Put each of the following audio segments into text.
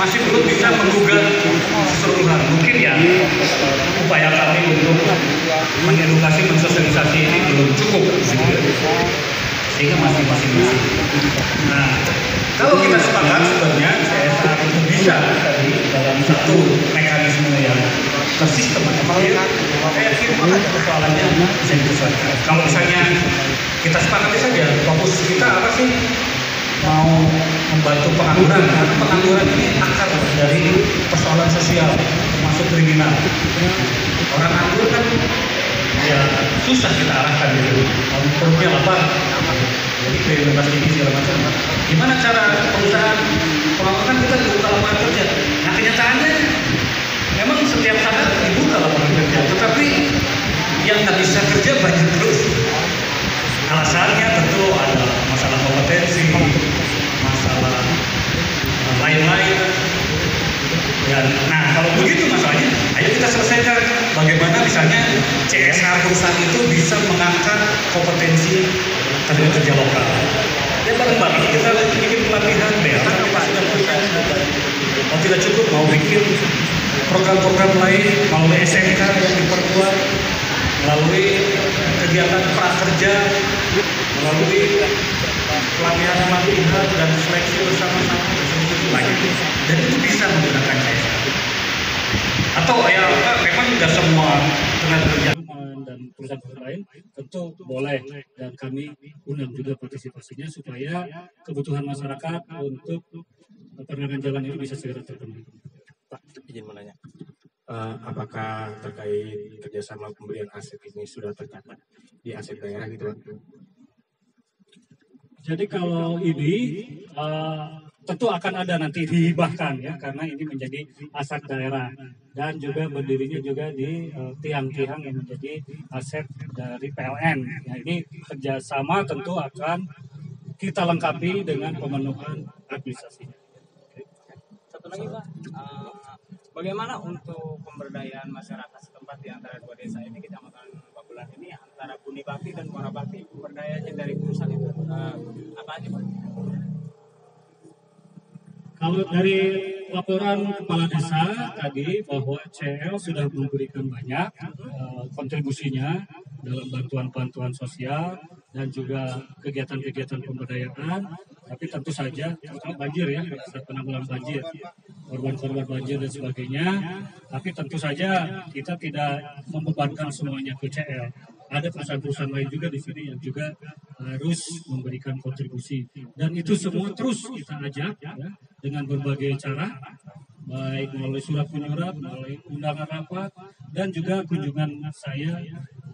masih belum bisa menggugat keseluruhan. Mungkin ya upaya kami untuk mengedukasi, mensosialisasi ini belum cukup, gitu ya. Sehingga masih. Nah, kalau kita sepakat sebenarnya CSR itu bisa tadi dalam satu mekanisme yang tersistematis, saya yakin persoalannya bisa diselesaikan. Kalau misalnya kita sepakati saja, fokus kita apa sih? Mau membantu pengangguran, karena pengangguran ini akar dari persoalan sosial, termasuk kriminal. Orang nganggur kan ya susah kita arahkan gitu. Kalau perutnya lapar, jadi kriminalitas tinggi segala macam. Gimana cara perusahaan melakukan kita dibuka lapangan kerja? Nah kenyataannya memang setiap saat dibuka lapangan kerja, tetapi yang nggak bisa kerja banyak terus. Alasannya tentu ada masalah kompetensi, masalah lain-lain. Dan, nah kalau begitu masalahnya, ayo kita selesaikan bagaimana misalnya CSR perusahaan itu bisa mengangkat kompetensi tenaga kerja lokal. Ya bareng-bareng kita bikin pelatihan BLK, mau tidak cukup mau bikin program-program lain melalui SMK yang diperkuat, melalui kegiatan prakerja, melalui pelatihan dan seleksi bersama-sama lagi. Dan itu bisa menggunakan CSR. Atau ya memang tidak semua tenaga kerja dan perusahaan lain tentu boleh, dan kami undang juga partisipasinya supaya kebutuhan masyarakat untuk penerangan jalan ini bisa segera terpenuhi. Pak, izin menanya, apakah terkait kerjasama pemberian aset ini sudah tercatat di aset daerah gitu Pak? Jadi kalau ini tentu akan ada nanti dihibahkan ya, karena ini menjadi aset daerah dan juga berdirinya juga di tiang-tiang yang menjadi aset dari PLN. Ya, ini kerjasama tentu akan kita lengkapi dengan pemenuhan administrasinya. Satu lagi Pak, bagaimana untuk pemberdayaan masyarakat setempat di antara dua desa ini, Kecamatan Babulan ini, antara Buni Bakti dan Muara Bakti, pemberdayaannya dari perusahaan itu apa aja Pak? Kalau dari laporan kepala desa tadi bahwa CL sudah memberikan banyak kontribusinya dalam bantuan-bantuan sosial dan juga kegiatan-kegiatan pemberdayaan, tapi tentu saja terutama banjir ya, penanggulangan banjir, korban-korban banjir dan sebagainya, tapi tentu saja kita tidak membebankan semuanya ke CL. Ada perusahaan-perusahaan lain juga di sini yang juga harus memberikan kontribusi, dan itu semua terus kita ajak ya, dengan berbagai cara, baik melalui surat menyurat, melalui undangan rapat, dan juga kunjungan saya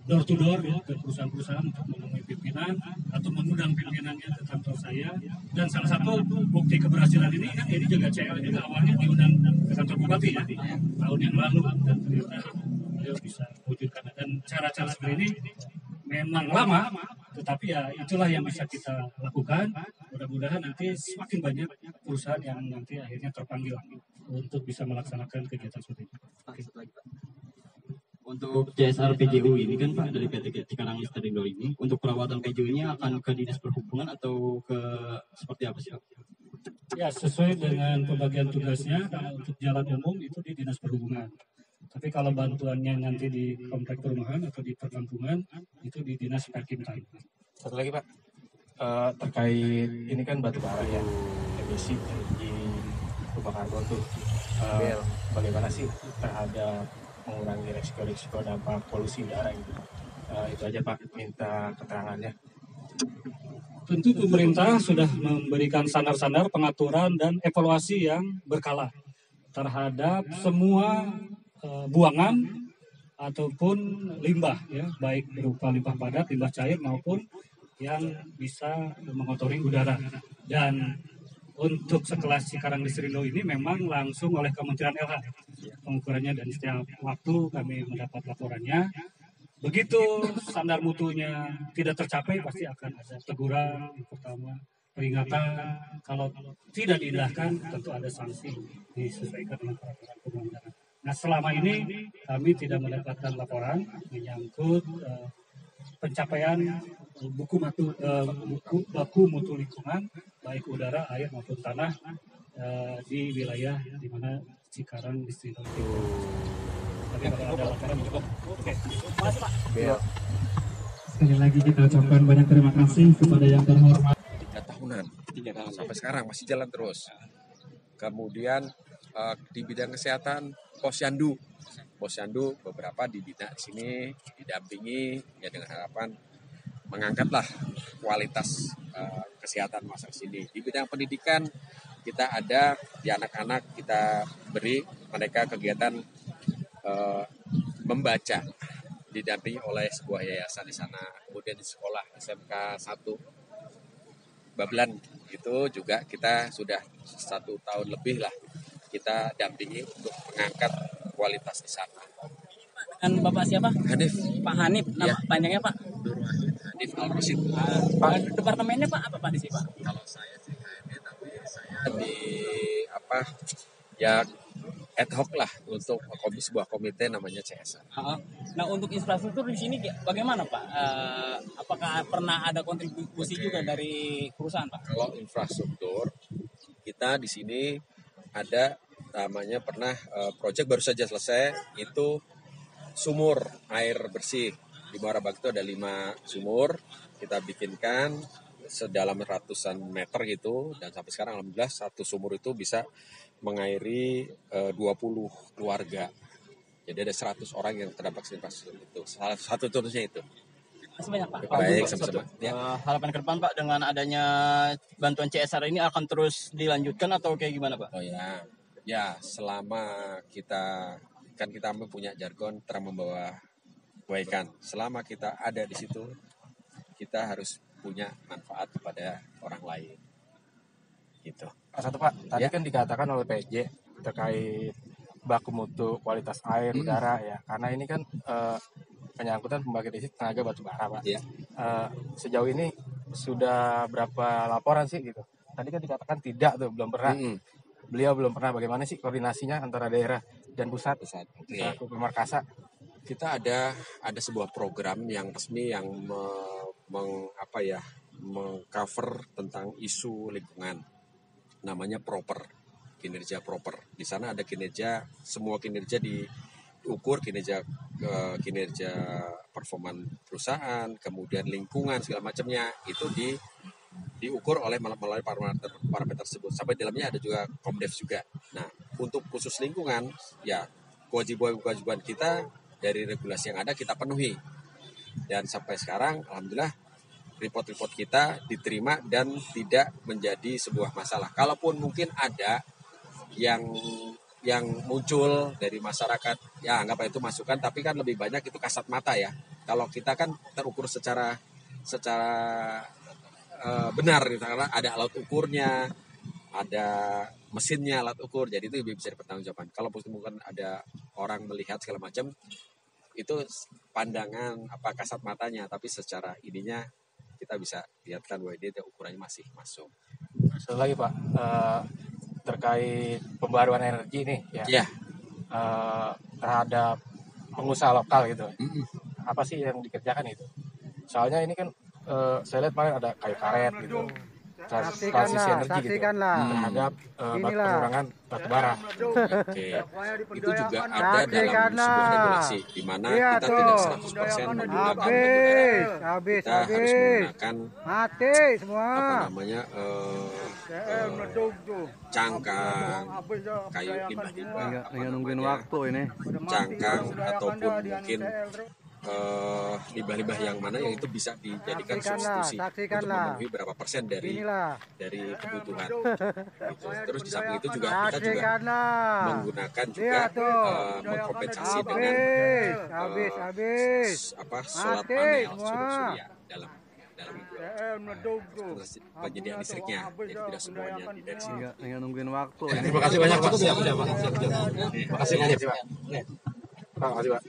door to door ya, ke perusahaan-perusahaan untuk menemui pimpinan atau mengundang pimpinannya ke kantor saya. Dan salah satu bukti keberhasilan ini kan ini juga CL juga awalnya diundang ke kantor bupati ya tahun yang lalu, dan ternyata beliau bisa wujudkan. Dan cara-cara seperti ini memang lama, tetapi ya itulah yang bisa kita lakukan. Mudah-mudahan nanti semakin banyak perusahaan yang nanti akhirnya terpanggil untuk bisa melaksanakan kegiatan seperti itu. Untuk CSR PJU ini kan Pak, dari PT Cikarang Listerindo ini, untuk perawatan PJU-nya akan ke Dinas Perhubungan atau ke seperti apa sih Pak? Ya, sesuai dengan pembagian tugasnya, untuk jalan umum itu di Dinas Perhubungan. Tapi kalau bantuannya nanti di komplek perumahan atau di perkampungan, itu di Dinas Perkintan. Satu lagi Pak, terkait ini kan batu bara ya, emisi di rumah karbon tuh, bagaimana sih terhadap mengurangi resiko-resiko dampak polusi udara gitu? Itu aja Pak, minta keterangannya. Tentu pemerintah sudah memberikan standar-standar pengaturan dan evaluasi yang berkala terhadap semua buangan ataupun limbah ya, baik berupa limbah padat, limbah cair maupun yang bisa mengotori udara. Dan untuk sekelas Cikarang Listerindo ini memang langsung oleh Kementerian LH pengukurannya, dan setiap waktu kami mendapat laporannya. Begitu standar mutunya tidak tercapai, pasti akan ada teguran yang pertama, peringatan. Kalau tidak diindahkan, tentu ada sanksi disesuaikan dengan peraturan perundang-undangan. Nah, selama ini kami tidak mendapatkan laporan menyangkut pencapaian baku mutu lingkungan, baik udara, air maupun tanah di wilayah di mana Cikarang Distributor itu. Tapi kalau ada laporan cukup. Oke. Makasih Pak. Sekali lagi kita ucapkan banyak terima kasih kepada yang terhormat. 3 tahunan sampai sekarang masih jalan terus. Kemudian di bidang kesehatan Posyandu beberapa dibina di sini, didampingi ya dengan harapan mengangkatlah kualitas kesehatan masa sini. Di bidang pendidikan kita ada di anak-anak kita beri mereka kegiatan membaca didampingi oleh sebuah yayasan di sana. Kemudian di sekolah SMK 1 Babelan itu juga kita sudah 1 tahun lebih lah kita dampingi untuk mengangkat kualitas di sana. Dan Bapak siapa? Hanif. Pak Hanif. Nama Ya. panjangnya Pak? Hanif Al-Rasyid. Pak, departemennya Pak apa Pak di sini Pak? Kalau saya sih HMD, tapi saya di ya ad hoc lah untuk sebuah komite namanya CSR. Nah untuk infrastruktur di sini bagaimana Pak? Apakah pernah ada kontribusi juga dari perusahaan Pak? Kalau infrastruktur kita di sini ada namanya pernah proyek baru saja selesai itu sumur air bersih di Muara Bakti. Ada 5 sumur kita bikinkan sedalam ratusan meter gitu, dan sampai sekarang alhamdulillah 1 sumur itu bisa mengairi 20 keluarga. Jadi ada 100 orang yang terdampak infrastruktur itu. Salah satu contohnya itu. Masih banyak Pak. Baik, Pak, sama-sama. satu, Ya. harapan ke depan Pak dengan adanya bantuan CSR ini akan terus dilanjutkan atau kayak gimana Pak? Oh ya, ya selama kita punya jargon terang membawa kebaikan. Selama kita ada di situ, kita harus punya manfaat kepada orang lain. Gitu. Satu Pak, tadi Ya. kan dikatakan oleh PJ terkait baku mutu kualitas air, udara ya. Karena ini kan penyangkutan pembangkit listrik tenaga batu bara Pak. Ya. Sejauh ini sudah berapa laporan sih gitu? Tadi kan dikatakan tidak tuh, belum pernah. Beliau belum pernah. Bagaimana sih koordinasinya antara daerah dan pusat? Oke. Selaku Pemerkasa. Kita ada sebuah program yang resmi yang mengcover tentang isu lingkungan. Namanya proper, kinerja proper. Di sana ada kinerja, semua kinerja diukur, kinerja performan perusahaan, kemudian lingkungan segala macamnya itu diukur melalui parameter tersebut. Sampai dalamnya ada juga Komdev juga. Nah, untuk khusus lingkungan ya kewajiban kita dari regulasi yang ada kita penuhi. Dan sampai sekarang alhamdulillah report-report kita diterima dan tidak menjadi sebuah masalah. Kalaupun mungkin ada yang muncul dari masyarakat, ya anggap itu masukan, tapi kan lebih banyak itu kasat mata ya. Kalau kita kan terukur secara benar gitu, karena ada alat ukurnya, ada mesinnya alat ukur, jadi itu lebih bisa dipertanggungjawabkan. Kalau mungkin ada orang melihat segala macam, itu pandangan kasat matanya, tapi secara ininya kita bisa lihatkan bahwa ini ukurannya masih masuk. Satu lagi Pak, terkait pembaruan energi nih ya. Ya. Terhadap pengusaha lokal gitu. Apa sih yang dikerjakan itu? Soalnya ini kan saya lihat kemarin ada kayu karet gitu. Transisi energi gitu terhadap pengurangan batu bara. Oke. Itu juga ada dalam sebuah regulasi di mana kita tidak 100% menggunakan batu bara. Kita harus menggunakan cangkang, kayu limbah-limbah, nungguin waktu ini. cangkang ataupun mungkin limbah-limbah yang mana yang itu bisa dijadikan substitusi untuk memenuhi berapa persen dari kebutuhan. Gitu. Terus di samping itu juga kita juga menggunakan juga mengkompensasi dengan solar panel surya dalam penyediaan listriknya, jadi tidak semuanya dari sini. Nungguin waktu. Terima kasih banyak Pak. Terima kasih banyak Pak. Terima kasih Pak.